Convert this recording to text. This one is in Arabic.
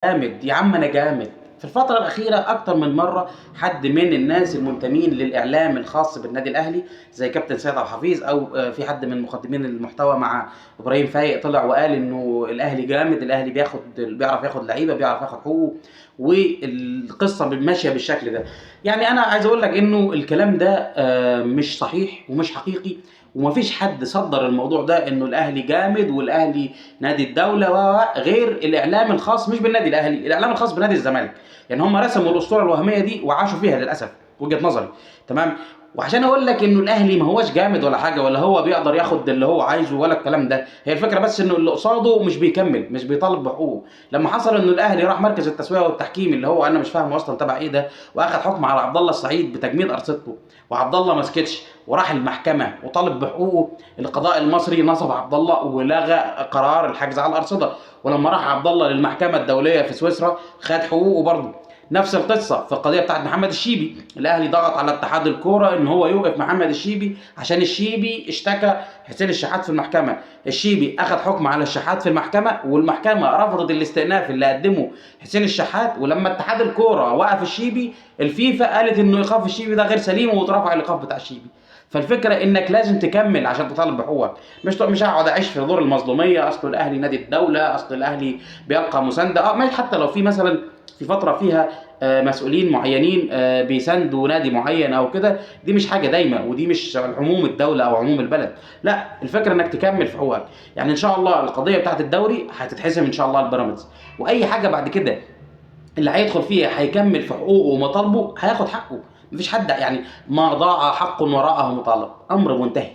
جامد يا عم، أنا جامد. في الفترة الأخيرة أكتر من مرّة حد من الناس المنتمين للإعلام الخاص بالنادي الأهلي زي كابتن سيد عبد الحفيظ أو في حد من مقدمين المحتوى مع إبراهيم فايق طلع وقال إنه الأهلي جامد، الأهلي بيعرف ياخد لعيبة، بيعرف ياخد حقوقه، والقصة ماشية بالشكل ده. يعني أنا عايز أقول لك إنه الكلام ده مش صحيح ومش حقيقي، وما فيش حد صدّر الموضوع ده إنه الأهلي جامد والأهلي نادي الدولة غير الإعلام الخاص مش بالنادي الأهلي، الإعلام الخاص بنادي الزمالك. يعني هم رسموا الأسطورة الوهمية دي وعاشوا فيها للأسف، وجهة نظري. تمام. وعشان أقول لك إنه الأهلي ما هوّاش جامد ولا حاجة، ولا هو بيقدر ياخد اللي هو عايزه ولا الكلام ده، هي الفكرة بس إنه اللي قصاده مش بيكمّل، مش بيطالب بحقوقه. لمّا حصل إنه الأهلي راح مركز التسوية والتحكيم اللي هو أنا مش فاهمه أصلًا تبع إيه ده، وأخد حكم على عبد الله السعيد بتجميد أرصدته، وعبد الله ما سكتش وراح المحكمة وطالب بحقوقه، القضاء المصري نصب عبد الله ولغى قرار الحجز على الأرصدة، ولمّا راح عبد الله للمحكمة الدولية في سويسرا خد حقوقه برضه. نفس القصة في القضية بتاعة محمد الشيبي، الأهلي ضغط على اتحاد الكورة إن هو يوقف محمد الشيبي عشان الشيبي اشتكى حسين الشحات في المحكمة، الشيبي أخد حكم على الشحات في المحكمة، والمحكمة رفضت الاستئناف اللي قدمه حسين الشحات، ولما اتحاد الكورة وقف الشيبي، الفيفا قالت إنه إيقاف الشيبي ده غير سليم واترفع الإيقاف بتاع الشيبي. فالفكرة إنك لازم تكمل عشان تطالب بحقوقك، مش هقعد أعيش في دور المظلومية، أصل الأهلي نادي الدولة، أصل الأهلي بيلقى مساندة، ماشي حتى لو في مثلا في فترة فيها مسؤولين معينين بيساندوا نادي معين او كده، دي مش حاجه دايمه، ودي مش عموم الدوله او عموم البلد. لا، الفكره انك تكمل في حقوقك. يعني ان شاء الله القضيه بتاعت الدوري هتتحسم ان شاء الله البيراميدز، واي حاجه بعد كده اللي هيدخل فيها هيكمل في حقوقه ومطالبه هياخد حقه. مفيش حد يعني ما ضاع حق وراءه مطالب، امر منتهي.